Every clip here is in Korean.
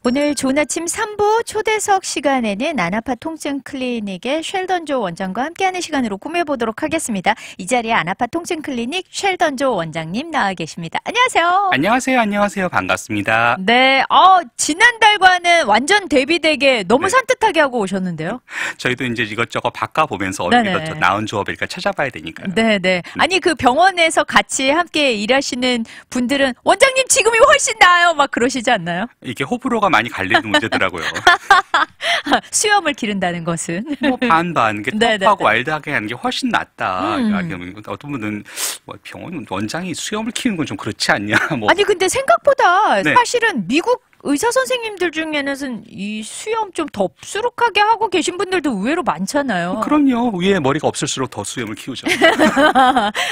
오늘 좋은 아침 3부 초대석 시간에는 안아파 통증 클리닉의 쉘던조 원장과 함께하는 시간으로 꾸며보도록 하겠습니다. 이 자리에 안아파 통증 클리닉 쉘던조 원장님 나와 계십니다. 안녕하세요. 안녕하세요. 안녕하세요. 반갑습니다. 네, 지난달과는 완전 대비되게 너무 네. 산뜻하게 하고 오셨는데요. 저희도 이제 이것저것 바꿔보면서 어디가 더 나은 조합일까 찾아봐야 되니까요. 네네. 아니 그 병원에서 같이 함께 일하시는 분들은 원장님 지금이 훨씬 나아요 막 그러시지 않나요? 이게 호불호가 많이 갈리는 문제더라고요. 수염을 기른다는 것은 뭐 반반, 이게 네네네. 터프하고 와일드하게 하는 게 훨씬 낫다. 어떤 분은 뭐 병원 원장이 수염을 키우는 건 좀 그렇지 않냐. 뭐. 아니 근데 생각보다 네. 사실은 미국 의사 선생님들 중에는 이 수염 좀 덥수룩하게 하고 계신 분들도 의외로 많잖아요. 그럼요. 위에 머리가 없을수록 더 수염을 키우죠.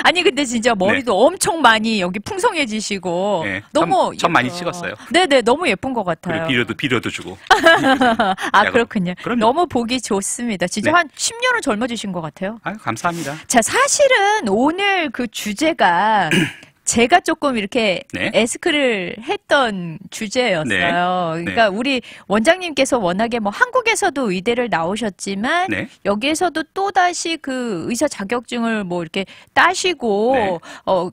아니 근데 진짜 머리도 네. 엄청 많이 여기 풍성해지시고 네. 너무 점 많이 찍었어요. 네네 너무 예쁜 것 같아요. 그리고 비료도 주고. 아 그렇군요. 그럼요. 너무 보기 좋습니다. 진짜 네. 한 10년은 젊어지신 것 같아요. 아유, 감사합니다. 자 사실은 오늘 그 주제가 제가 조금 이렇게 네. 에스크를 했던 주제였어요. 네. 그러니까 우리 원장님께서 워낙에 뭐 한국에서도 의대를 나오셨지만 네. 여기에서도 또다시 그 의사 자격증을 뭐 이렇게 따시고 네.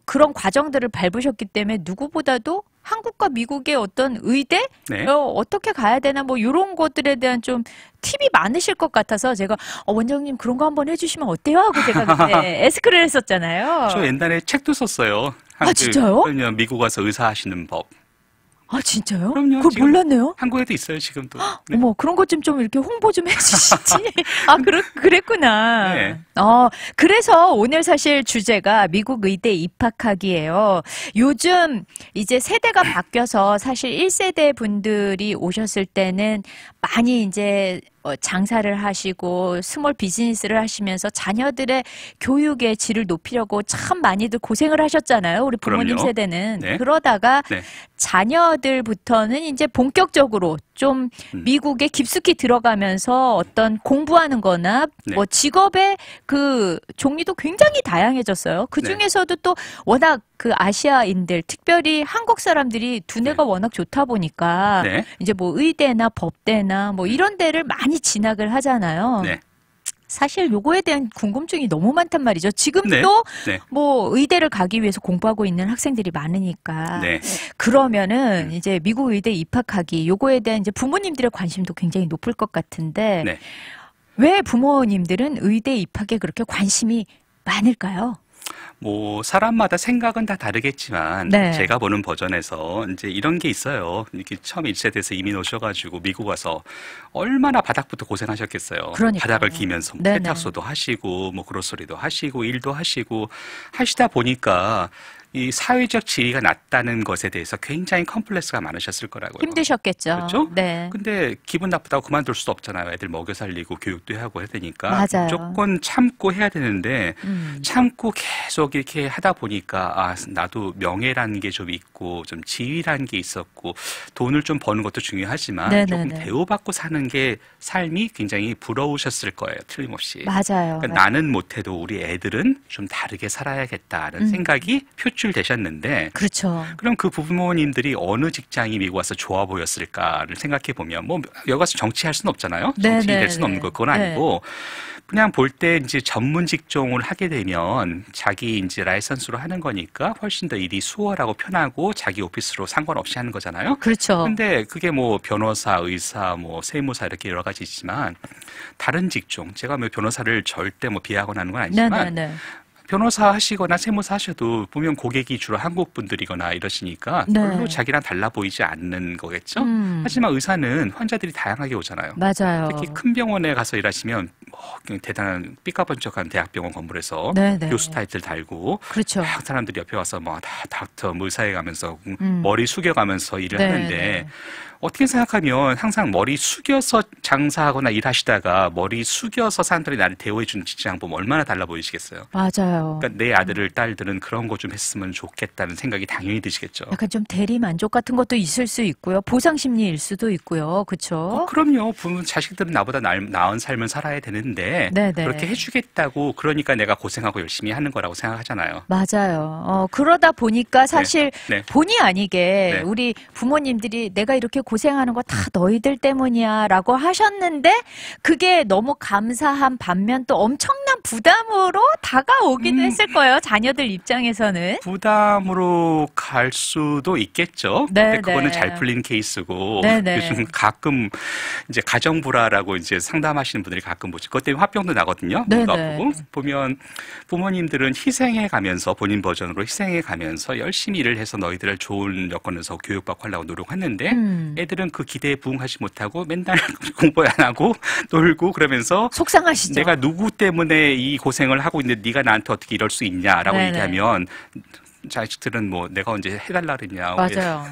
그런 과정들을 밟으셨기 때문에 누구보다도 한국과 미국의 어떤 의대 네. 어떻게 가야 되나 뭐 이런 것들에 대한 좀 팁이 많으실 것 같아서 제가 원장님 그런 거 한번 해주시면 어때요? 하고 제가 그때 에스크를 했었잖아요. 저 옛날에 책도 썼어요. 진짜요? 그럼요. 미국 와서 의사 하시는 법. 아 진짜요? 그럼요. 그걸 지금 몰랐네요. 한국에도 있어요, 지금도. 네. 어머 그런 것 좀 이렇게 홍보 좀 해주시지. 그랬구나. 네. 그래서 오늘 사실 주제가 미국 의대 입학하기예요. 요즘 이제 세대가 바뀌어서 사실 1세대 분들이 오셨을 때는 많이 이제 장사를 하시고 스몰 비즈니스를 하시면서 자녀들의 교육의 질을 높이려고 참 많이들 고생을 하셨잖아요. 우리 부모님 그럼요. 세대는. 네. 그러다가 네. 자녀들부터는 이제 본격적으로 좀 미국에 깊숙이 들어가면서 어떤 공부하는 거나 네. 뭐 직업의 그 종류도 굉장히 다양해졌어요. 그 중에서도 또 워낙 그 아시아인들, 특별히 한국 사람들이 두뇌가 워낙 좋다 보니까 네. 이제 뭐 의대나 법대나 뭐 이런 데를 많이 진학을 하잖아요. 네. 사실 요거에 대한 궁금증이 너무 많단 말이죠. 지금도 네. 뭐 의대를 가기 위해서 공부하고 있는 학생들이 많으니까. 네. 그러면은 이제 미국 의대 입학하기 요거에 대한 이제 부모님들의 관심도 굉장히 높을 것 같은데 네. 왜 부모님들은 의대 입학에 그렇게 관심이 많을까요? 뭐 사람마다 생각은 다 다르겠지만 네. 제가 보는 버전에서 이제 이런 게 있어요. 이렇게 처음 1세대에서 이민 오셔가지고 미국 와서 얼마나 바닥부터 고생하셨겠어요. 그러니까요. 바닥을 기면서 뭐 네네. 세탁소도 하시고 뭐 그로서리도 하시고 일도 하시고 하시다 보니까 이 사회적 지위가 낮다는 것에 대해서 굉장히 컴플렉스가 많으셨을 거라고요. 힘드셨겠죠. 그렇죠? 네. 근데 기분 나쁘다고 그만둘 수도 없잖아요. 애들 먹여 살리고 교육도 하고 해야 되니까. 맞아요. 무조건 참고 해야 되는데 참고 계속 이렇게 하다 보니까 나도 명예라는 게 좀 있고 좀 지위라는 게 있었고 돈을 좀 버는 것도 중요하지만 네네네. 조금 대우받고 사는 게 삶이 굉장히 부러우셨을 거예요. 틀림없이. 맞아요. 그러니까 나는 못해도 우리 애들은 좀 다르게 살아야겠다는 생각이 표출되셨는데 그렇죠. 그럼 그 부모님들이 어느 직장이 미국 와서 좋아 보였을까를 생각해 보면 뭐 여기 와서 정치할 수는 없잖아요. 정치인이 될 수는 없는 거 그건 아니고 그냥 볼 때 이제 전문 직종을 하게 되면 자기 이제 라이선스로 하는 거니까 훨씬 더 일이 수월하고 편하고 자기 오피스로 상관없이 하는 거잖아요. 그렇죠. 근데 그게 뭐 변호사, 의사, 뭐 세무사 이렇게 여러 가지 있지만 다른 직종 제가 뭐 변호사를 절대 뭐 비하하거나 하는 건 아니지만 네네네. 변호사 하시거나 세무사 하셔도 보면 고객이 주로 한국 분들이거나 이러시니까 네. 별로 자기랑 달라 보이지 않는 거겠죠. 하지만 의사는 환자들이 다양하게 오잖아요. 맞아요. 특히 큰 병원에 가서 일하시면 그냥 대단한 삐까번쩍한 대학병원 건물에서 네네. 교수 타이틀 달고 그렇죠. 막 사람들이 옆에 와서 뭐 다 닥터 뭐 의사에 가면서 머리 숙여가면서 일을 네, 하는데 네. 어떻게 생각하면 항상 머리 숙여서 장사하거나 일하시다가 머리 숙여서 사람들이 나를 대우해주는 직장 보면 얼마나 달라 보이시겠어요. 맞아요. 그러니까 내 아들을 딸들은 그런 거 좀 했으면 좋겠다는 생각이 당연히 드시겠죠. 약간 좀 대리 만족 같은 것도 있을 수 있고요. 보상 심리일 수도 있고요. 그렇죠? 그럼요. 부모 자식들은 나보다 나은 삶을 살아야 되는데 되는데 네네. 그렇게 해주겠다고 그러니까 내가 고생하고 열심히 하는 거라고 생각하잖아요. 맞아요. 그러다 보니까 사실 네. 네. 본의 아니게 네. 우리 부모님들이 내가 이렇게 고생하는 거 다 너희들 때문이야 라고 하셨는데 그게 너무 감사한 반면 또 엄청난 부담으로 다가오기도 했을 거예요. 자녀들 입장에서는. 부담으로 갈 수도 있겠죠. 근데 그거는 잘 풀린 케이스고 요즘 가끔 이제 가정불화라고 이제 상담하시는 분들이 가끔 보죠. 그것 때문에 화병도 나거든요. 아프고 보면 부모님들은 희생해 가면서 본인 버전으로 희생해 가면서 열심히 일을 해서 너희들을 좋은 여건에서 교육받고 하려고 노력했는데 애들은 그 기대에 부응하지 못하고 맨날 공부 안 하고 놀고 그러면서 속상하시죠. 내가 누구 때문에 이 고생을 하고 있는데 네가 나한테 어떻게 이럴 수 있냐라고 얘기하면 자식들은 뭐 내가 언제 해달라 그랬냐. 맞아요.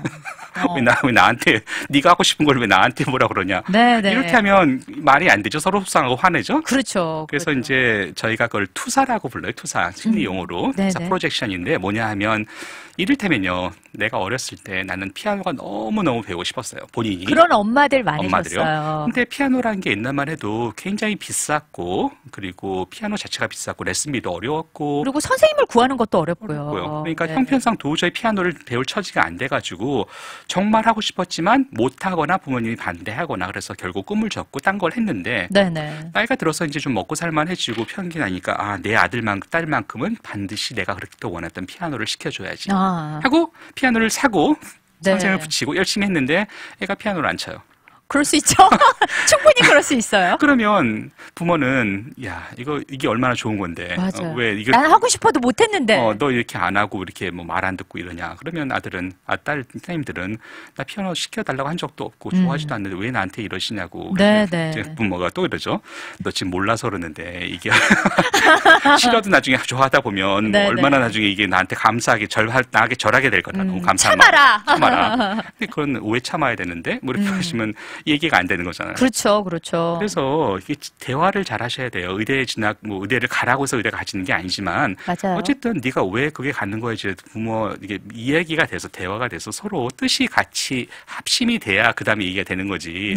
왜 나한테 네가 하고 싶은 걸 왜 나한테 뭐라 그러냐. 이렇게 하면 말이 안 되죠. 서로 속상하고 화내죠. 그렇죠. 그래서 이제 저희가 그걸 투사라고 불러요. 투사 심리 용어로. 투사 프로젝션인데 뭐냐 하면 이를테면요. 내가 어렸을 때 나는 피아노가 너무너무 배우고 싶었어요. 본인이. 그런 엄마들 많으셨어요. 근데 피아노라는 게 옛날만 해도 굉장히 비쌌고 그리고 피아노 자체가 비쌌고 레슨비도 어려웠고 그리고 선생님을 구하는 것도 어렵고요. 그러니까 형편상 도저히 피아노를 배울 처지가 안 돼가지고 정말 하고 싶었지만 못하거나 부모님이 반대하거나 그래서 결국 꿈을 접고 딴 걸 했는데 나이가 들어서 이제 좀 먹고 살만해지고 편기 나니까 내 딸만큼은 반드시 내가 그렇게 또 원했던 피아노를 시켜줘야지 하고 피아노를 사고 선생을 붙이고 열심히 했는데 애가 피아노를 안 쳐요. 그럴 수 있죠. 충분히 그럴 수 있어요. 그러면 부모는 이게 얼마나 좋은 건데 왜 이걸 난 하고 싶어도 못했는데 너 이렇게 안 하고 이렇게 뭐 말 안 듣고 이러냐. 그러면 딸님들은 나 피아노 시켜달라고 한 적도 없고 좋아하지도 않는데 왜 나한테 이러시냐고. 부모가 또 이러죠. 너 지금 몰라서 그러는데 이게 싫어도 나중에 좋아하다 보면 뭐 얼마나 나중에 이게 나한테 감사하게 나에게 절하게 될 거라고. 참아라. 그건 왜 참아야 되는데 뭐 이렇게 하시면 얘기가 안 되는 거잖아요. 그렇죠. 그래서 이게 대화를 잘 하셔야 돼요. 의대 진학, 의대를 가라고 해서 의대 가지는 게 아니지만 어쨌든 네가 왜 그게 가는 거에 이제 부모 이게 이야기가 돼서 대화가 돼서 서로 뜻이 같이 합심이 돼야 그 다음에 얘기가 되는 거지.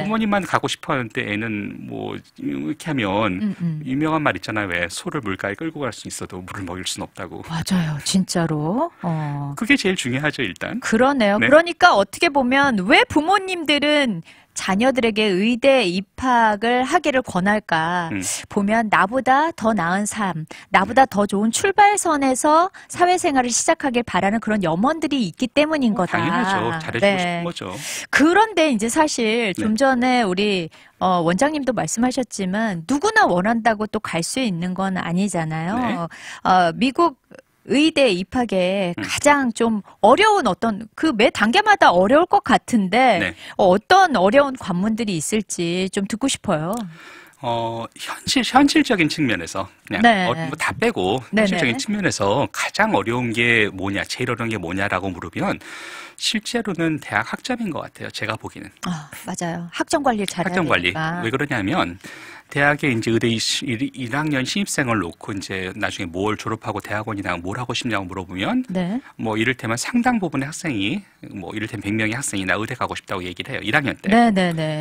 부모님만 가고 싶어하는데 애는 뭐 이렇게 하면 유명한 말 있잖아요. 왜 소를 물가에 끌고 갈 수 있어도 물을 먹일 수는 없다고. 맞아요. 진짜로. 그게 제일 중요하죠, 일단. 그러네요. 그러니까 어떻게 보면 왜 부모님들은 자녀들에게 의대 입학을 하기를 권할까 보면 나보다 더 나은 삶, 나보다 더 좋은 출발선에서 사회생활을 시작하길 바라는 그런 염원들이 있기 때문인 거다. 당연하죠. 잘해주고 싶은 거죠. 그런데 이제 사실 좀 전에 우리 원장님도 말씀하셨지만 누구나 원한다고 또 갈 수 있는 건 아니잖아요. 미국 의대 입학에 가장 좀 어려운 그 매 단계마다 어려울 것 같은데 어떤 어려운 관문들이 있을지 좀 듣고 싶어요. 현실적인 측면에서 그냥 다 빼고 현실적인 측면에서 가장 어려운 게 뭐냐, 제일 어려운 게 뭐냐라고 물으면 실제로는 대학 학점인 것 같아요. 제가 보기에는. 맞아요. 학점 관리를 잘해야 학점 관리. 되니까. 왜 그러냐면 대학에 이제 의대 1학년 신입생을 놓고 이제 나중에 뭘 졸업하고 대학원이나 뭘 하고 싶냐고 물어보면 뭐 이를테면 상당 부분의 학생이 뭐 이를테면 100명의 학생이 나 의대 가고 싶다고 얘기를 해요. 1학년 때.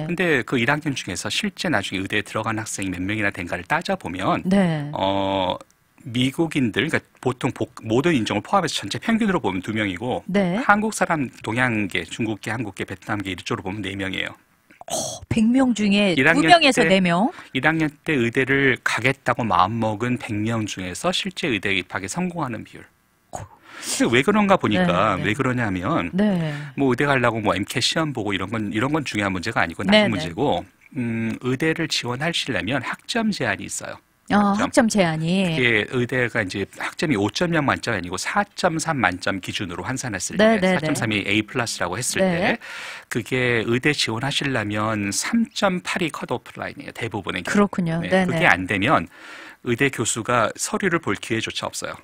근데 그 1학년 중에서 실제 나중에 의대에 들어간 학생이 몇 명이나 된가를 따져보면 미국인들, 그러니까 보통 모든 인종을 포함해서 전체 평균으로 보면 2명이고 한국 사람, 동양계, 중국계, 한국계, 베트남계 이쪽으로 보면 4명이에요. 100명 중에 2명에서 4명? 1학년 때 의대를 가겠다고 마음먹은 100명 중에서 실제 의대 입학에 성공하는 비율. 왜 그런가 보니까 왜 그러냐면 뭐 의대 가려고 뭐 MCAT 시험 보고 이런 건 중요한 문제가 아니고 나쁜 문제고 의대를 지원하시려면 학점 제한이 있어요. 학점 제한이. 이게 의대가 이제 학점이 5.0 만점이 아니고 4.3 만점 기준으로 환산했을 때 4.3이 A 플러스라고 했을 때 그게 의대 지원하시려면 3.8이 컷오프 라인이에요. 대부분의 경우. 그렇군요. 그게 안 되면 의대 교수가 서류를 볼 기회조차 없어요.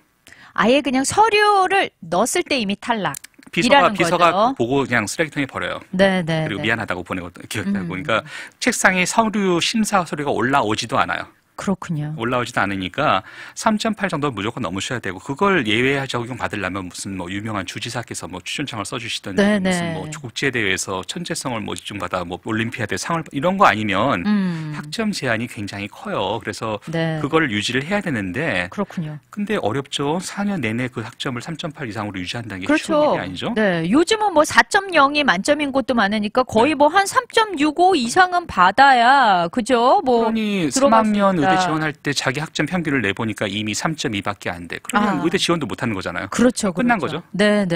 아예 그냥 서류를 넣었을 때 이미 탈락. 비서가 보고 그냥 쓰레기통에 버려요. 그리고 미안하다고 보내고 기억하고. 그러니까 책상에 서류 심사 서류가 올라오지도 않아요. 그렇군요. 올라오지도 않으니까 3.8 정도 무조건 넘으셔야 되고 그걸 예외 적용 받으려면 무슨 뭐 유명한 주지사께서 뭐 추천장을 써주시던 무슨 뭐 국제대회에서 천재성을 뭐 입증받아 뭐 올림피아대 상을 이런 거 아니면 학점 제한이 굉장히 커요. 그래서 그걸 유지를 해야 되는데 그렇군요. 근데 어렵죠. 4년 내내 그 학점을 3.8 이상으로 유지한다는 게 쉬운 일이 아니죠. 네, 요즘은 뭐 4.0이 만점인 곳도 많으니까 거의 뭐 한 3.65 이상은 받아야 그죠? 뭐 그러니 3학년 의대 지원할 때 자기 학점 평균을 내보니까 이미 3.2밖에 안 돼. 그러면 의대 지원도 못 하는 거잖아요. 그렇죠. 끝난 거죠. 네.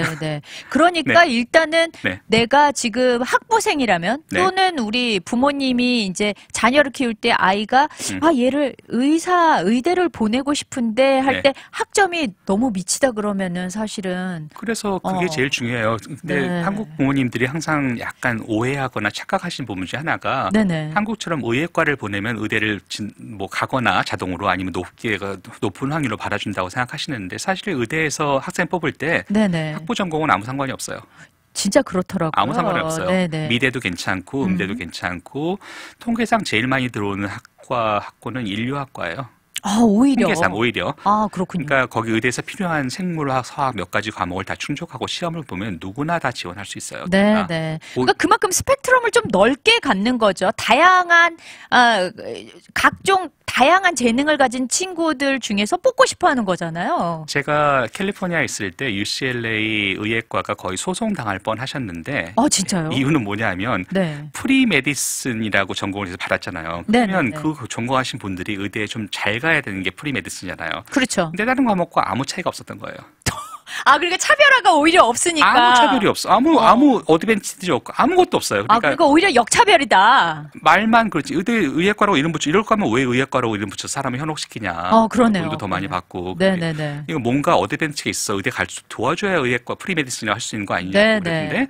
그러니까 일단은 내가 지금 학부생이라면 또는 우리 부모님이 이제 자녀를 키울 때 아이가 얘를 의대를 보내고 싶은데 할 때 학점이 너무 미치다 그러면은 사실은 그래서 그게 제일 중요해요. 근데 한국 부모님들이 항상 약간 오해하거나 착각하신 부분 중에 하나가 한국처럼 의예과를 보내면 의대를 뭐 가거나 자동으로 아니면 높은 확률로 받아준다고 생각하시는데 사실 의대에서 학생 뽑을 때 학부 전공은 아무 상관이 없어요. 진짜 그렇더라고요. 아무 상관이 없어요. 미대도 괜찮고 음대도 괜찮고 통계상 제일 많이 들어오는 학과는 인류학과예요. 오히려. 통계상 오히려. 그렇군요. 그러니까 거기 의대에서 필요한 생물학, 화학 몇 가지 과목을 다 충족하고 시험을 보면 누구나 다 지원할 수 있어요. 그러니까 그만큼 스펙트럼을 좀 넓게 갖는 거죠. 다양한 각종 다양한 재능을 가진 친구들 중에서 뽑고 싶어하는 거잖아요. 제가 캘리포니아에 있을 때 UCLA 의예과가 거의 소송당할 뻔하셨는데 진짜요? 이유는 뭐냐면 프리메디슨이라고 전공을 해서 받았잖아요. 그러면 그 전공하신 분들이 의대에 좀 잘 가야 되는 게 프리메디슨이잖아요. 그렇죠. 근데 다른 과목과 아무 차이가 없었던 거예요. 그러니까 차별화가 오히려 없으니까. 아무 차별이 없어. 아무 어드밴티지 없고 아무것도 없어요. 그러니까 오히려 역차별이다. 말만 그렇지. 의예과라고 이름 붙여. 이럴 거면 왜 의예과라고 이름 붙여 사람을 현혹시키냐. 그러네요. 돈도 더 많이 받고. 네네네. 이거 뭔가 어드밴티지가 있어. 의대 갈 수 도와줘야 의예과 프리메디슨이라고 할 수 있는 거 아니냐고 그랬는데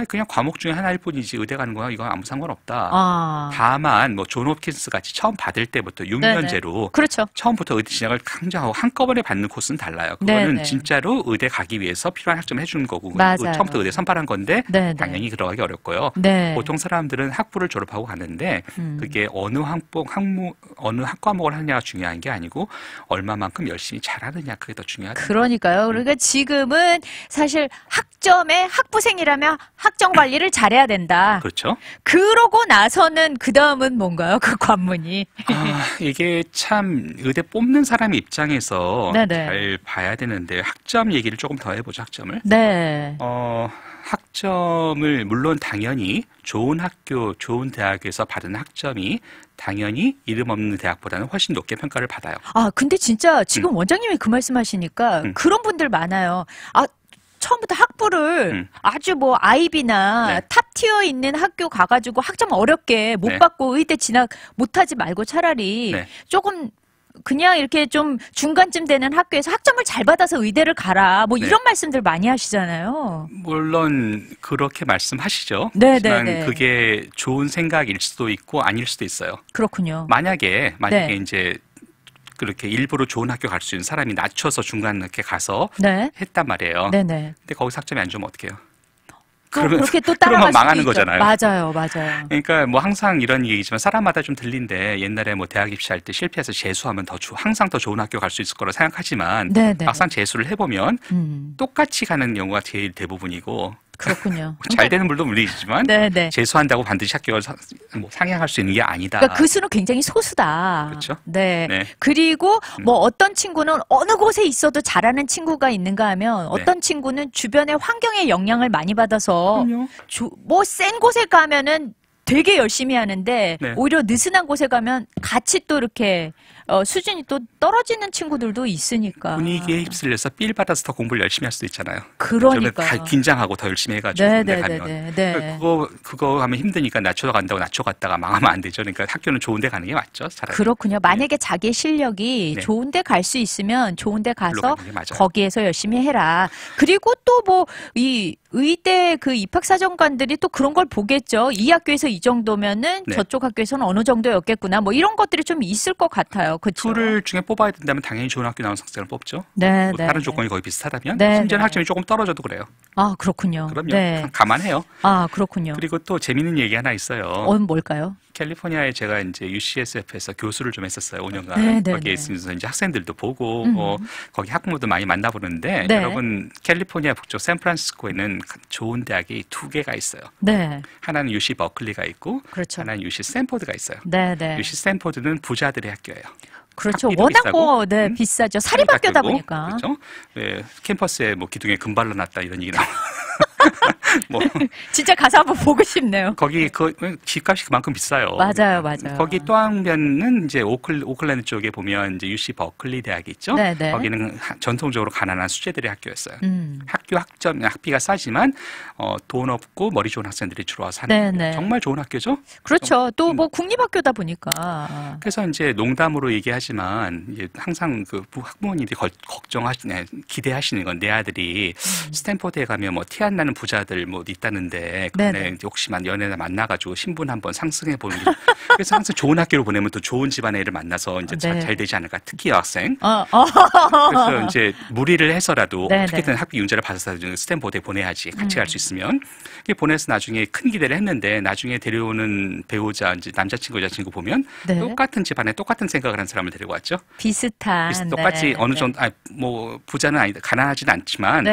그냥 과목 중에 하나일 뿐이지 의대 가는 거야 이건 아무 상관없다. 다만 뭐 존 홉킨스 같이 처음 받을 때부터 6년제로 그렇죠. 처음부터 의대 진학을 강조하고 한꺼번에 받는 코스는 달라요. 그거는 진짜로 의대 가기 위해서 필요한 학점을 해주는 거고 처음부터 의대 선발한 건데 당연히 들어가기 어렵고요. 보통 사람들은 학부를 졸업하고 가는데 그게 어느 학과목을 하느냐가 중요한 게 아니고 얼마만큼 열심히 잘하느냐 그게 더 중요하다. 그러니까요. 그러니까 지금은 사실 학점에 학부생이라면 학점 관리를 잘해야 된다. 그렇죠. 그러고 나서는 그 다음은 뭔가요? 그 관문이. 이게 참 의대 뽑는 사람 입장에서 잘 봐야 되는데 학점 얘기를 조금 더 해보죠. 학점을. 학점을 물론 당연히 좋은 학교, 좋은 대학에서 받은 학점이 당연히 이름 없는 대학보다는 훨씬 높게 평가를 받아요. 근데 진짜 지금 원장님이 그 말씀하시니까 그런 분들 많아요. 처음부터 학부를 아주 뭐 아이비나 탑 티어 있는 학교 가가지고 학점 어렵게 못 받고 의대 진학 못하지 말고 차라리 조금 그냥 이렇게 좀 중간쯤 되는 학교에서 학점을 잘 받아서 의대를 가라. 뭐 이런 말씀들 많이 하시잖아요. 물론 그렇게 말씀하시죠. 하지만 그게 좋은 생각일 수도 있고 아닐 수도 있어요. 그렇군요. 만약에 이제 그렇게 일부러 좋은 학교 갈 수 있는 사람이 낮춰서 중간 이렇게 가서 했단 말이에요. 근데 거기서 학점이 안 좋으면 어떡해요? 그렇게 또 따라갈 망하는 수도 있죠. 거잖아요. 맞아요. 그러니까 뭐 항상 이런 얘기지만 사람마다 좀 들린데 옛날에 뭐 대학 입시할 때 실패해서 재수하면 항상 더 좋은 학교 갈 수 있을 거라 생각하지만 막상 재수를 해보면 똑같이 가는 경우가 제일 대부분이고 그렇군요. 잘 되는 분도 물론이지만 재수한다고 반드시 학교를 상향할 수 있는 게 아니다. 그러니까 그 수는 굉장히 소수다. 그렇죠. 그리고 뭐 어떤 친구는 어느 곳에 있어도 잘하는 친구가 있는가 하면 어떤 친구는 주변의 환경의 영향을 많이 받아서 뭐 센 곳에 가면은 되게 열심히 하는데 오히려 느슨한 곳에 가면 같이 또 이렇게 수준이 또 떨어지는 친구들도 있으니까. 분위기에 휩쓸려서 삘 받아서 더 공부를 열심히 할 수도 있잖아요. 그러니까. 긴장하고 더 열심히 해가지고 군대 가면. 그거 하면 힘드니까 낮춰 간다고 낮춰 갔다가 망하면 안 되죠. 그러니까 학교는 좋은 데 가는 게 맞죠. 차라리. 그렇군요. 만약에 자기의 실력이 좋은 데 갈 수 있으면 좋은 데 가서 거기에서 열심히 해라. 그리고 또 뭐 이 의대 그 입학사정관들이 또 그런 걸 보겠죠. 이 학교에서 이 정도면은 저쪽 학교에서는 어느 정도였겠구나. 뭐 이런 것들이 좀 있을 것 같아요. 그렇죠. 둘을 중에 뽑아야 된다면 당연히 좋은 학교 나온 학생을 뽑죠. 뭐 다른 조건이 거의 비슷하다면 심지어는 학점이 조금 떨어져도 그래요. 그렇군요. 그럼요. 감안해요. 그렇군요. 그리고 또 재밌는 얘기 하나 있어요. 뭘까요? 캘리포니아에 제가 이제 UCSF에서 교수를 좀 했었어요. 5년간. 거기에 있으면서 이제 학생들도 보고, 거기 학부모도 많이 만나보는데, 여러분, 캘리포니아 북쪽 샌프란시스코에는 좋은 대학이 2개가 있어요. 하나는 UC 버클리가 있고, 그렇죠. 하나는 UC 스탠포드가 있어요. UC 스탠포드는 부자들의 학교예요. 그렇죠. 워낙 뭐, 비싸죠. 사립학교다 보니까. 그렇죠. 네, 캠퍼스에 뭐 기둥에 금발로 났다 이런 얘기 나오고. 뭐 진짜 가서 한번 보고 싶네요. 거기 그 집값이 그만큼 비싸요. 맞아요. 거기 또 한 면은 이제 오클랜드 쪽에 보면 이제 UC 버클리 대학이 있죠. 거기는 전통적으로 가난한 수재들의 학교였어요. 학비가 싸지만 돈 없고 머리 좋은 학생들이 주로 와서 하는 정말 좋은 학교죠. 그렇죠. 또 뭐 국립학교다 보니까. 그래서 이제 농담으로 얘기하지만 이제 항상 그 학부모님들이 기대하시는 건 내 아들이 스탠포드에 가면 뭐 티 안 나는 부자들 뭐 있다는데 그네 혹시만 연애나 만나가지고 신분 한번 상승해 보는 게 그래서 항상 좋은 학교로 보내면 또 좋은 집안의 애를 만나서 이제 잘 되지 않을까. 특히 여학생. 그래서 이제 무리를 해서라도 어떻게든 학비 윤제를 받아서 스탠포드에 보내야지 같이 갈 수 있으면. 보내서 나중에 큰 기대를 했는데 나중에 데려오는 배우자 이제 남자친구 여자친구 보면 똑같은 집안에 똑같은 생각을 한 사람을 데리고 왔죠. 비슷한. 똑같이 어느 정도 뭐 부자는 아니다 가난하지는 않지만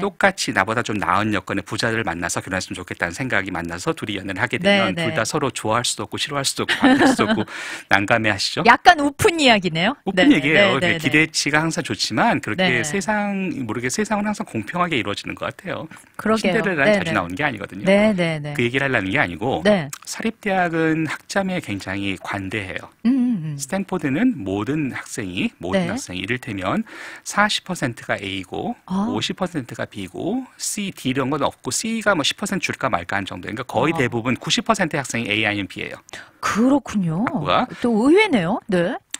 똑같이 나보다 좀 나은 여건의 부자들을 만나서 결혼했으면 좋겠다는 생각이 만나서 둘이 연애를 하게 되면 둘 다 서로 좋아할 수도 없고 싫어할 수도 없고 반대할 수도 없고 난감해하시죠. 약간 우픈 이야기네요. 우픈 얘기예요. 기대치가 항상 좋지만 그렇게 세상은 항상 공평하게 이루어지는 것 같아요. 그러게요. 신데렐라는 자주 나오는 게 아니거든요. 그 얘기를 하려는 게 아니고 사립대학은 학점에 굉장히 관대해요. 스탠포드는 모든 학생이 이를테면 40%가 A고 50%가 B고 C, D 이런 건 없고 C가 뭐 10% 줄까 말까 하는 정도. 그러니까 거의 대부분 90%의 학생이 A 아니면 B예요. 그렇군요. 또 의외네요.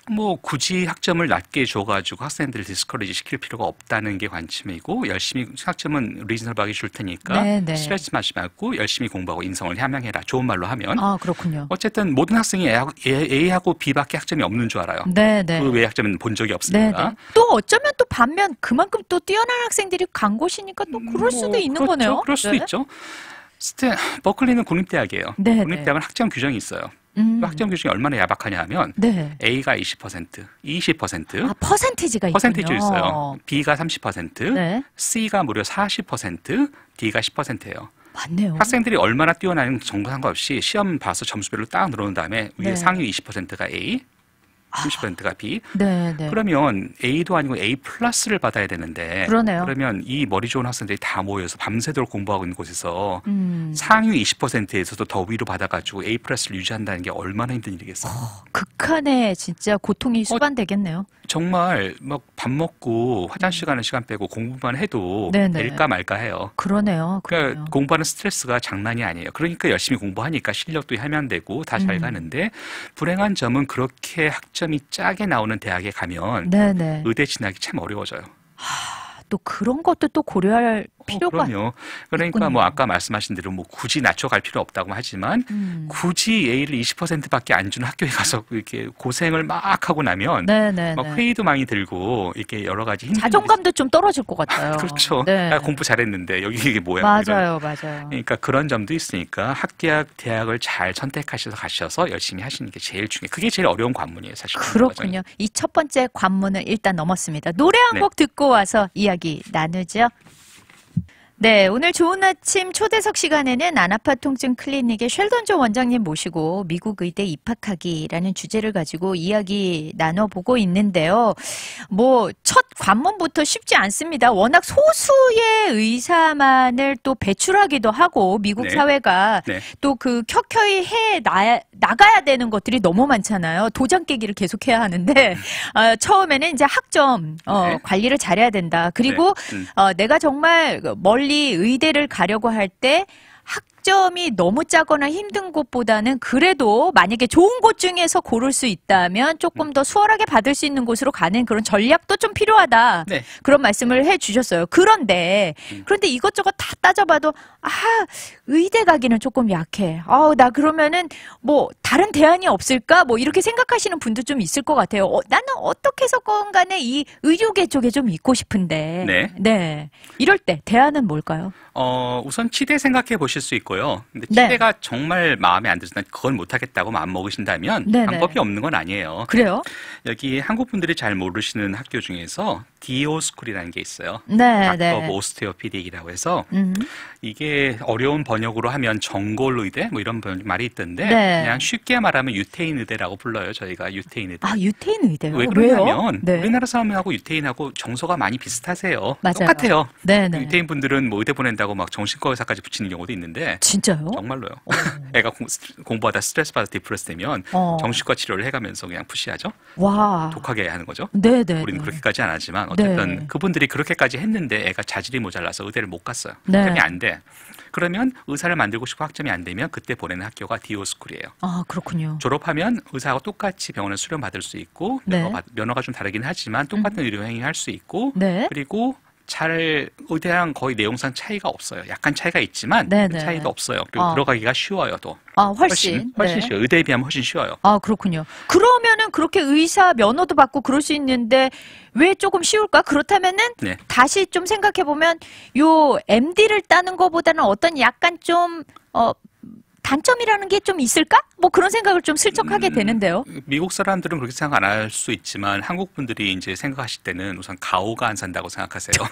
뭐 굳이 학점을 낮게 줘가지고 학생들을 디스커리지 시킬 필요가 없다는 게 관점이고 열심히 학점은 리즈너블하게 줄 테니까 스트레스 받지 말고 열심히 공부하고 인성을 함양해라. 좋은 말로 하면. 그렇군요. 어쨌든 모든 학생이 A하고 B밖에 학점이 없는 줄 알아요. 그 외의 학점은 본 적이 없으니까. 또 어쩌면 또 반면 그만큼 또 뛰어난 학생들이 간 곳이니까 또 그럴 수도 있는 거네요. 그럴 수도 있죠. 버클리는 국립대학이에요. 국립대학은 학점 규정이 있어요. 학점 규정이 얼마나 야박하냐 하면 A가 20%, 20%. 퍼센티지가 있군요. 퍼센티지 있어요. B가 30%, C가 무려 40%, D가 10%예요. 맞네요. 학생들이 얼마나 뛰어나는 정도 상관없이 시험 봐서 점수별로 딱 늘어놓은 다음에 위에 상위 20%가 A, 30%가 B. 그러면 A도 아니고 A 플러스를 받아야 되는데 그러면 이 머리 좋은 학생들이 다 모여서 밤새도록 공부하고 있는 곳에서 상위 20%에서도 더 위로 받아가지고 A 플러스를 유지한다는 게 얼마나 힘든 일이겠어요. 극한의 진짜 고통이 수반되겠네요. 정말 막 밥 먹고 화장실 가는 시간 빼고 공부만 해도 될까 말까 해요. 그러네요. 그러니까 공부하는 스트레스가 장난이 아니에요. 그러니까 열심히 공부하니까 실력도 하면되고 다 잘 가는데 불행한 점은 그렇게 학점이 짜게 나오는 대학에 가면 의대 진학이 참 어려워져요. 또 그런 것도 또 고려할 필요가 그럼요. 그러니까 있군요. 뭐 아까 말씀하신 대로 뭐 굳이 낮춰갈 필요 없다고 하지만 굳이 A를 20%밖에 안 주는 학교에 가서 이렇게 고생을 막 하고 나면 막 회의도 많이 들고 이렇게 여러 가지 힘든 자존감도 좀 떨어질 것 같아요. 그렇죠. 나 공부 잘했는데 여기 이게 뭐야? 맞아요. 그러니까 그런 점도 있으니까 대학을 잘 선택하셔서 가셔서 열심히 하시는 게 제일 중요해요. 그게 제일 어려운 관문이에요, 사실. 그렇군요. 이 첫 번째 관문을 일단 넘었습니다. 노래 한 곡 듣고 와서 이야기 나누죠. 네, 오늘 좋은 아침 초대석 시간에는 안아파 통증 클리닉의 쉘던 존 원장님 모시고 미국 의대 입학하기라는 주제를 가지고 이야기 나눠보고 있는데요. 뭐 첫 관문부터 쉽지 않습니다. 워낙 소수의 의사만을 또 배출하기도 하고 미국 사회가 또 그 켜켜이 나가야 되는 것들이 너무 많잖아요. 도장 깨기를 계속해야 하는데 처음에는 이제 학점 관리를 잘해야 된다. 그리고 내가 정말 멀리 의대를 가려고 할 때 학점이 너무 짜거나 힘든 곳보다는 그래도 만약에 좋은 곳 중에서 고를 수 있다면 조금 더 수월하게 받을 수 있는 곳으로 가는 그런 전략도 좀 필요하다. 그런 말씀을 해주셨어요. 그런데 이것저것 다 따져봐도 의대 가기는 조금 약해. 나 그러면은 뭐 다른 대안이 없을까? 뭐 이렇게 생각하시는 분도 좀 있을 것 같아요. 나는 어떻게 해서건 간에 이 의료계 쪽에 좀 있고 싶은데. 이럴 때 대안은 뭘까요? 우선 치대 생각해 보실 수 있고요. 거고요. 근데 네. 치대가 정말 마음에 안 들어서 그건 못하겠다고 마음 먹으신다면 네네. 방법이 없는 건 아니에요. 그래요? 여기 한국 분들이 잘 모르시는 학교 중에서 디오스쿨이라는 게 있어요. 네, 닥터 오브 오스테오피딕이라고 해서 이게 어려운 번역으로 하면 정골의대 뭐 이런 말이 있던데 네. 그냥 쉽게 말하면 유태인 의대라고 불러요. 저희가 유태인 의대. 아, 유태인 의대요? 왜 그러냐면 네. 우리나라 사람하고 유태인하고 정서가 많이 비슷하세요. 맞아요. 똑같아요. 네네. 유태인 분들은 뭐 의대 보낸다고 막 정신과 의사까지 붙이는 경우도 있는데 진짜요? 정말로요. 애가 공부하다 스트레스 받아 디프레스 되면 정신과 치료를 해가면서 그냥 푸시하죠. 와. 독하게 하는 거죠. 네네. 우리는 그렇게까지 안 하지만 어쨌든 네. 그분들이 그렇게까지 했는데 애가 자질이 모자라서 의대를 못 갔어요. 네. 학점이 안 돼. 그러면 의사를 만들고 싶고 학점이 안 되면 그때 보내는 학교가 디오스쿨이에요. 아, 그렇군요. 졸업하면 의사하고 똑같이 병원에 수련 받을 수 있고 네. 면허가 좀 다르긴 하지만 똑같은 의료 행위 할 수 있고 네. 그리고 잘 의대랑 거의 내용상 차이가 없어요. 약간 차이가 있지만 네네. 차이도 없어요. 그리고 들어가기가 쉬워요. 또 아, 훨씬 네. 쉬워요. 의대에 비하면 훨씬 쉬워요. 아, 그렇군요. 그러면은 그렇게 의사 면허도 받고 그럴 수 있는데 왜 조금 쉬울까? 그렇다면은 네. 다시 좀 생각해 보면 요 MD를 따는 것보다는 어떤 약간 좀 단점이라는 게 좀 있을까? 뭐 그런 생각을 좀 슬쩍 하게 되는데요. 미국 사람들은 그렇게 생각 안 할 수 있지만 한국 분들이 이제 생각하실 때는 우선 가오가 안 산다고 생각하세요.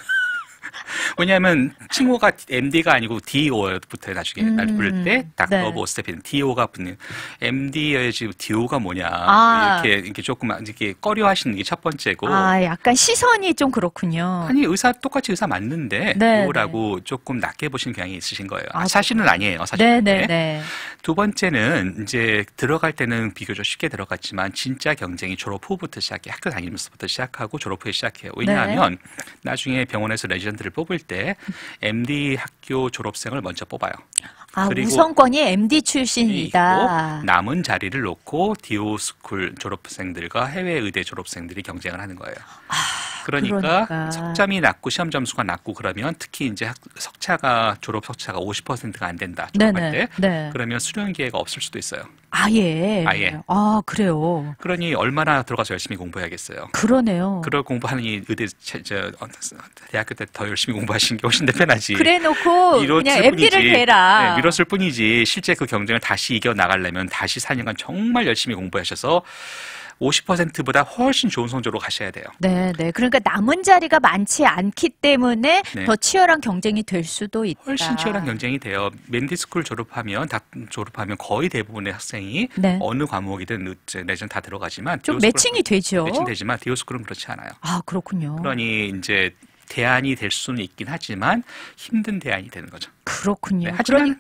왜냐하면 칭호가 MD가 아니고 DO부터 나중에 부를 때 닥터 오브 오스테오피딕 DO가 붙는 MD의 지금 DO가 뭐냐 이렇게 조금 이렇게 꺼려하시는 게 첫 번째고. 아, 약간 시선이 좀 그렇군요. 아니 똑같이 의사 맞는데 DO라고 조금 낮게 보시는 경향이 있으신 거예요. 사실은 아니에요. 사실은. 네네네. 두 번째는 이제 들어갈 때는 비교적 쉽게 들어갔지만 진짜 경쟁이 졸업 후부터 시작해 학교 다니면서부터 시작하고 졸업 후에 시작해요. 왜냐하면 나중에 병원에서 레지던트를 뽑을 때 MD 학교 졸업생을 먼저 뽑아요. 아, 그리고 우선권이 MD 출신이다. 남은 자리를 놓고 디오스쿨 졸업생들과 해외 의대 졸업생들이 경쟁을 하는 거예요. 그러니까 석점이 낮고 시험 점수가 낮고 그러면 특히 이제 졸업 석차가 50%가 안 된다. 졸업할 때. 네. 그러면 수련 기회가 없을 수도 있어요. 아예. 아, 그래요. 그러니 얼마나 들어가서 열심히 공부해야겠어요. 그러네요. 그럴 공부하니 의대 대학교 때 더 열심히 공부하신 게 훨씬 더 편하지. 그래놓고 그냥 MD를 대라. 네, 미뤘을 뿐이지 실제 그 경쟁을 다시 이겨 나가려면 다시 4년간 정말 열심히 공부하셔서 50%보다 훨씬 좋은 성적으로 가셔야 돼요. 네. 그러니까 남은 자리가 많지 않기 때문에 더 치열한 경쟁이 될 수도 있다. 훨씬 치열한 경쟁이 돼요. 맨디스쿨 졸업하면 거의 대부분의 학생이 어느 과목이든 내전 다 들어가지만 좀 매칭이 되죠. 매칭되지만 디오스쿨은 그렇지 않아요. 아, 그렇군요. 그러니 이제 대안이 될 수는 있긴 하지만 힘든 대안이 되는 거죠. 그렇군요. 하지만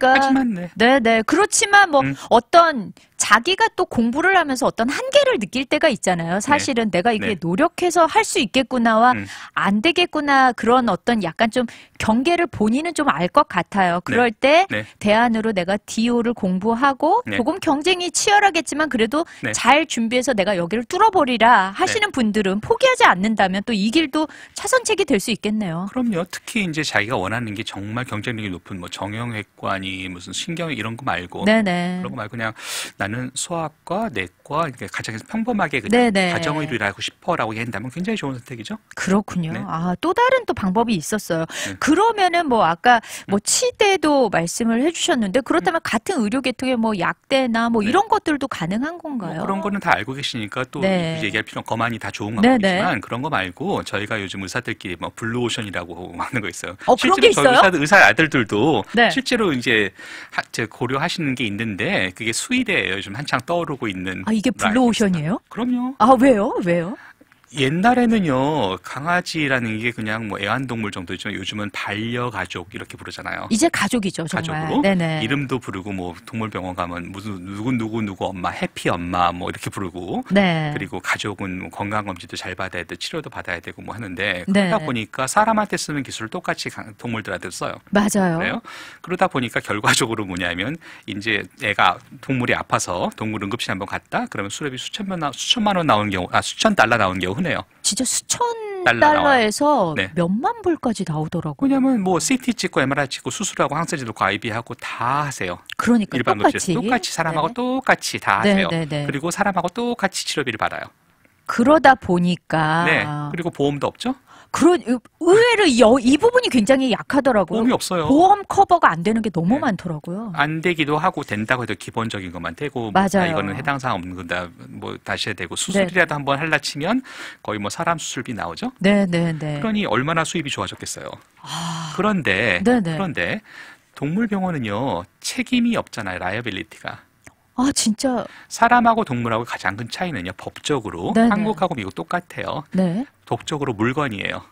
그렇지만 뭐 어떤 자기가 또 공부를 하면서 어떤 한계를 느낄 때가 있잖아요. 사실은 내가 이게 노력해서 할 수 있겠구나와 안 되겠구나 그런 어떤 약간 좀 경계를 본인은 좀 알 것 같아요. 그럴 때 대안으로 내가 DO를 공부하고 조금 경쟁이 치열하겠지만 그래도 잘 준비해서 내가 여기를 뚫어버리라 하시는 분들은 포기하지 않는다면 또 이 길도 차선책이 될 수 있겠네요. 그럼요. 특히 이제 자기가 원하는 게 정말 경쟁력이 높은 뭐 정형외과니 무슨 신경외 이런 거 말고 그런 거 말고 그냥 나는 소아과, 내과 가장 평범하게 그냥 가정의료 일하고 싶어라고 한다면 굉장히 좋은 선택이죠. 그렇군요. 아, 또 다른 또 방법이 있었어요. 그러면은 뭐 아까 뭐 치대도 말씀을 해주셨는데 그렇다면 같은 의료 계통의 뭐 약대나 뭐 이런 것들도 가능한 건가요? 뭐 그런 거는 다 알고 계시니까 또 얘기할 필요는 거만이 다 좋은 방법이지만 그런 거 말고 저희가 요즘 의사들끼리 뭐 블루오션이라고 하는 거 있어요. 그런 게 있어요? 의사 아들들도 실제로 이제 고려하시는 게 있는데 그게 수의대예요. 요즘 한창 떠오르고 있는. 아, 이게 블루오션이에요? 그럼요. 아, 왜요? 옛날에는요 강아지라는 게 그냥 뭐 애완동물 정도였지만 요즘은 반려가족 이렇게 부르잖아요. 이제 가족이죠, 정말. 가족으로 이름도 부르고 뭐 동물병원 가면 무슨 누구 엄마 해피 엄마 뭐 이렇게 부르고 그리고 가족은 뭐 건강검진도 잘 받아야 돼 치료도 받아야 되고 뭐 하는데 그러다 보니까 사람한테 쓰는 기술을 똑같이 동물들한테 써요. 맞아요. 그래요? 그러다 보니까 결과적으로 뭐냐면 이제 애가 동물이 아파서 동물 응급실 한번 갔다 그러면 수렵이 수천만 원 나오는 경우 수천 달러 나오는 경우 흔해요. 진짜 수천 달러에서 몇만 불까지 나오더라고요. 왜냐면 뭐 CT 찍고 MRI 찍고 수술하고 항생제 넣고 IV하고 다 하세요. 그러니까 일반 똑같이 사람하고 똑같이 다 하세요. 그리고 사람하고 똑같이 치료비를 받아요. 그러다 보니까 그리고 보험도 없죠? 의외로 이 부분이 굉장히 약하더라고요. 보험이 없어요. 보험 커버가 안 되는 게 너무 많더라고요. 안 되기도 하고 된다고 해도 기본적인 것만 되고 맞아요. 이거는 해당 사항 없는 거다 뭐 다시 해야 되고 수술이라도 한번 할라 치면 거의 뭐 사람 수술비 나오죠. 네네네. 그러니 얼마나 수입이 좋아졌겠어요. 그런데 동물병원은요 책임이 없잖아요. 라이어빌리티가. 아 진짜. 사람하고 동물하고 가장 큰 차이는요 법적으로 한국하고 미국 똑같아요. 네. 법적으로 물건이에요.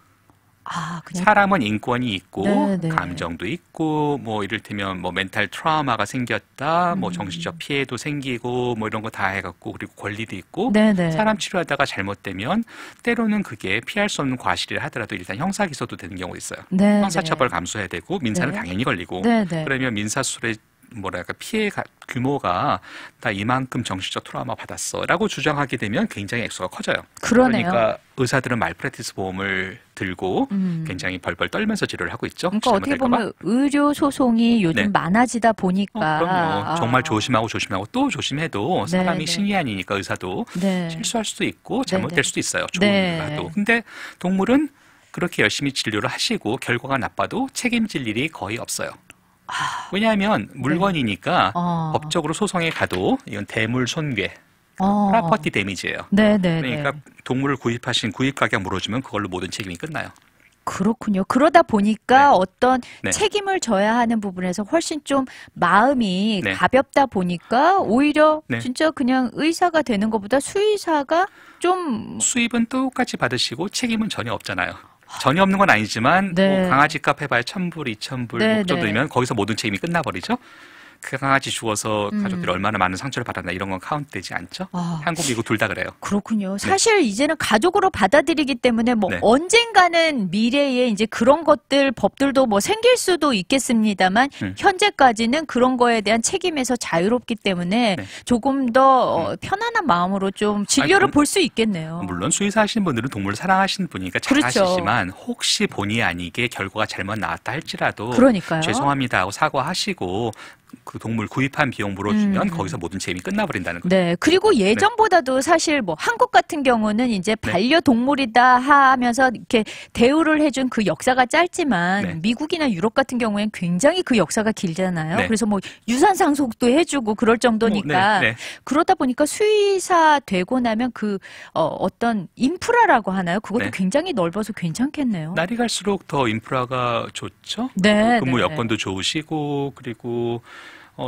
그냥 사람은 인권이 있고 감정도 있고 뭐 이를테면 뭐 멘탈 트라우마가 생겼다 뭐 정신적 피해도 생기고 뭐 이런 거 다 해갖고 그리고 권리도 있고 사람 치료하다가 잘못되면 때로는 그게 피할 수 없는 과실이라 하더라도 일단 형사 기소도 되는 경우도 있어요. 형사처벌 감수해야 되고 민사는 당연히 걸리고 그러면 민사수술의 뭐랄까 피해 규모가 다 이만큼 정신적 트라우마 받았어라고 주장하게 되면 굉장히 액수가 커져요. 그러네요. 그러니까 의사들은 말프레티스 보험을 들고 굉장히 벌벌 떨면서 치료를 하고 있죠. 그러니까 어떻게 보면 의료 소송이 요즘 많아지다 보니까 그럼요. 정말 조심하고 또 조심해도 사람이 신이 아니니까 의사도 실수할 수도 있고 잘못될 수도 있어요. 좋은라도. 근데 동물은 그렇게 열심히 진료를 하시고 결과가 나빠도 책임질 일이 거의 없어요. 왜냐하면 물건이니까 법적으로 소송에 가도 이건 대물 손괴, 프로퍼티 데미지예요. 그러니까 동물을 구입하신 구입 가격 물어주면 그걸로 모든 책임이 끝나요. 그렇군요. 그러다 보니까 어떤 책임을 져야 하는 부분에서 훨씬 좀 마음이 가볍다 보니까 오히려 진짜 그냥 의사가 되는 것보다 수의사가 좀 수입은 똑같이 받으시고 책임은 전혀 없잖아요. 전혀 없는 건 아니지만 뭐 강아지 값 해봐야 1,000불, 2,000불 정도면 거기서 모든 책임이 끝나버리죠. 그 강아지 죽어서 가족들이 얼마나 많은 상처를 받았나 이런 건 카운트되지 않죠. 한국, 미국 둘 다 그래요. 그렇군요. 사실 이제는 가족으로 받아들이기 때문에 뭐 언젠가는 미래에 이제 그런 것들 법들도 뭐 생길 수도 있겠습니다만 현재까지는 그런 거에 대한 책임에서 자유롭기 때문에 조금 더 편안한 마음으로 좀 진료를 볼 수 있겠네요. 물론 수의사 하시는 분들은 동물을 사랑하시는 분이니까 잘 하시지만 혹시 본의 아니게 결과가 잘못 나왔다 할지라도 죄송합니다 하고 사과하시고 그 동물 구입한 비용 물어주면 거기서 모든 책임이 끝나버린다는 거죠. 그리고 예전보다도 사실 뭐 한국 같은 경우는 이제 반려동물이다 하면서 이렇게 대우를 해준 그 역사가 짧지만 미국이나 유럽 같은 경우에는 굉장히 그 역사가 길잖아요. 그래서 뭐 유산 상속도 해주고 그럴 정도니까 그러다 보니까 수의사 되고 나면 그 어떤 인프라라고 하나요? 그것도 굉장히 넓어서 괜찮겠네요. 날이 갈수록 더 인프라가 좋죠. 근무 여건도 좋으시고 그리고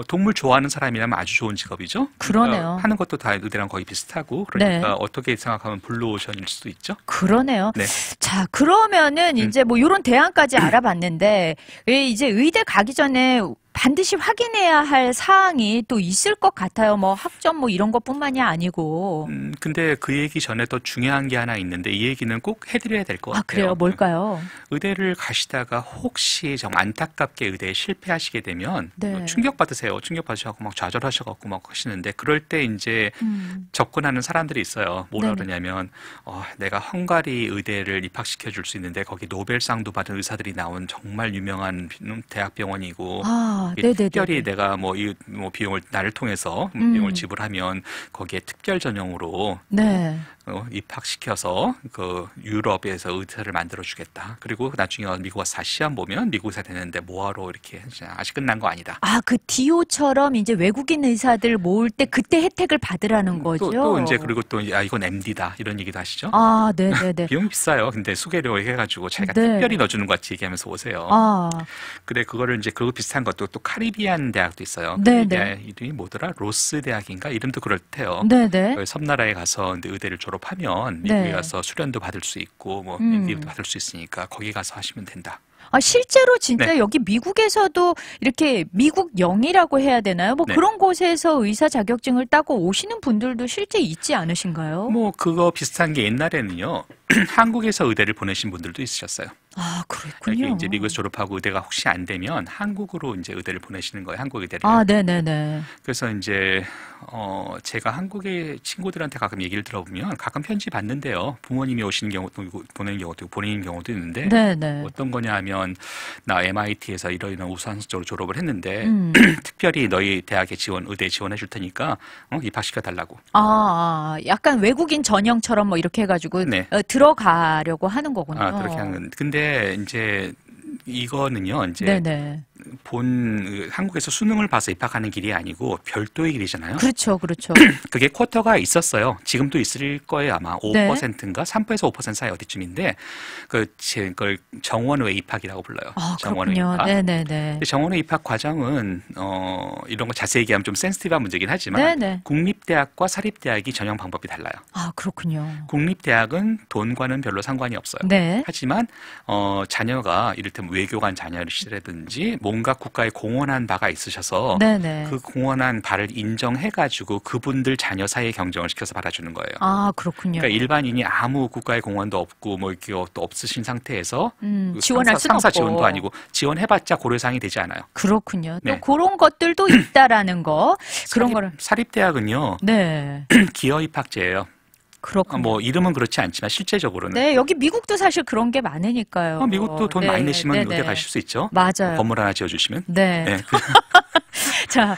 동물 좋아하는 사람이라면 아주 좋은 직업이죠. 그러네요. 하는 것도 다 의대랑 거의 비슷하고 그러니까 어떻게 생각하면 블루오션일 수도 있죠. 그러네요. 자, 그러면은 이제 뭐 이런 대안까지 알아봤는데 왜 이제 의대 가기 전에 반드시 확인해야 할 사항이 또 있을 것 같아요. 뭐 학점 뭐 이런 것뿐만이 아니고. 근데 그 얘기 전에 더 중요한 게 하나 있는데 이 얘기는 꼭 해드려야 될 것 같아요. 그래요? 뭘까요? 의대를 가시다가 혹시 정 안타깝게 의대에 실패하시게 되면 충격받으세요. 충격받으셔서 막 좌절하셔갖고 막 하시는데 그럴 때 이제 접근하는 사람들이 있어요. 뭐라 그러냐면 내가 헝가리 의대를 입학시켜 줄 수 있는데 거기 노벨상도 받은 의사들이 나온 정말 유명한 대학병원이고 특별히 내가 뭐 비용을 나를 통해서 비용을 지불하면 거기에 특별 전형으로 입학시켜서 그 유럽에서 의사를 만들어주겠다. 그리고 나중에 미국 와서 다시 시험 보면 미국 의사 되는데 뭐하러 이렇게 아직 끝난 거 아니다. 그 디오처럼 이제 외국인 의사들 모을 때 그때 혜택을 받으라는 거죠. 또 이제 그리고 또 이건 MD다 이런 얘기도 하시죠. 비용이 비싸요. 근데 수계료 해가지고 자기가 특별히 넣어주는 것 같이 얘기하면서 오세요. 근데 그거를 이제 그거 비슷한 것도 또 카리비안 대학도 있어요. 이름이 뭐더라? 로스 대학인가? 이름도 그렇대요. 섬나라에 가서 의대를 졸업하면 미국에 가서 수련도 받을 수 있고 뭐 MD도 받을 수 있으니까 거기 가서 하시면 된다. 실제로 진짜 여기 미국에서도 이렇게 미국영이라고 해야 되나요? 뭐 그런 곳에서 의사 자격증을 따고 오시는 분들도 실제 있지 않으신가요? 뭐 그거 비슷한 게 옛날에는요. 한국에서 의대를 보내신 분들도 있으셨어요. 아, 그렇군요. 이제 미국에서 졸업하고 의대가 혹시 안 되면 한국으로 이제 의대를 보내시는 거예요. 한국 의대를. 아, 네네네. 그래서 이제 제가 한국의 친구들한테 가끔 얘기를 들어보면 가끔 편지 받는데요. 부모님이 오시는 경우도 보내는 경우도 있고 본인인 경우도 있는데 네네. 어떤 거냐 하면 나 MIT에서 이런 우수한 성적으로 졸업을 했는데 특별히 너희 대학에 의대 지원해 줄 테니까 입학시켜 달라고. 약간 외국인 전형처럼 뭐 이렇게 해가지고 네. 들어가려고 하는 거군요. 그렇게 하는. 근데 이제 이거는요, 이제 네네. 한국에서 수능을 봐서 입학하는 길이 아니고 별도의 길이잖아요. 그렇죠, 그렇죠. 그게 쿼터가 있었어요. 지금도 있을 거예요, 아마. 5%인가 3%에서 5% 사이 어디쯤인데, 그걸 정원외 입학이라고 불러요. 정원외 그렇군요. 입학. 네네네. 정원외 입학 과정은 이런 거 자세히 얘기하면 좀 센시티브한 문제긴 하지만, 네네. 국립대학과 사립대학이 전형 방법이 달라요. 아, 그렇군요. 국립대학은 돈과는 별로 상관이 없어요. 네. 하지만 자녀가 이를테면 외교관 자녀시라든지 뭔가 국가에 공헌한 바가 있으셔서 네네. 그 공헌한 바를 인정해가지고 그분들 자녀 사이에 경정을 시켜서 받아주는 거예요. 아, 그렇군요. 그러니까 일반인이 아무 국가의 공헌도 없고 뭐 이렇게 또 없으신 상태에서 지원할 수는 상사 없고. 지원도 아니고 지원해봤자 고려사항이 되지 않아요. 그렇군요. 또 네. 그런 것들도 있다라는 거. 그런 거를. 사립대학은요. 네. 기여 입학제예요. 그렇군요. 뭐 이름은 그렇지 않지만 실제적으로는. 네, 여기 미국도 사실 그런 게 많으니까요. 미국도 돈 네, 많이 내시면 네네. 의대 가실 수 있죠. 맞아요. 건물 하나 지어주시면. 네. 네. 자,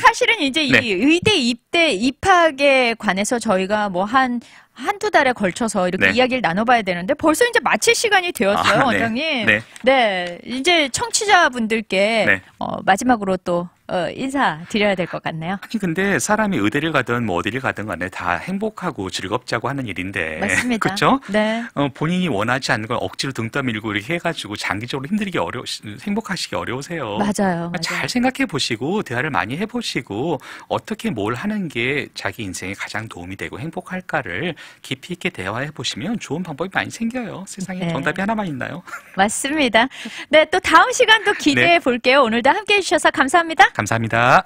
사실은 이제 네. 이 의대 입학에 관해서 저희가 뭐 한두 달에 걸쳐서 이렇게 네. 이야기를 나눠봐야 되는데 벌써 이제 마칠 시간이 되었어요, 네. 원장님. 네. 네, 이제 청취자분들께 네. 마지막으로 또 인사 드려야 될 것 같네요. 아니 근데 사람이 의대를 가든 뭐 어디를 가든 간에 다 행복하고 즐겁자고 하는 일인데 맞습니다. 그렇죠? 네. 본인이 원하지 않는 걸 억지로 등 떠밀고 이렇게 해가지고 장기적으로 행복하시기 어려우세요. 맞아요. 잘 생각해 보시고 대화를 많이 해보시고 어떻게 뭘 하는 게 자기 인생에 가장 도움이 되고 행복할까를 깊이 있게 대화해 보시면 좋은 방법이 많이 생겨요. 세상에 네. 정답이 하나만 있나요? 맞습니다. 네, 또 다음 시간도 기대해 볼게요. 오늘도 함께 해주셔서 감사합니다. 감사합니다.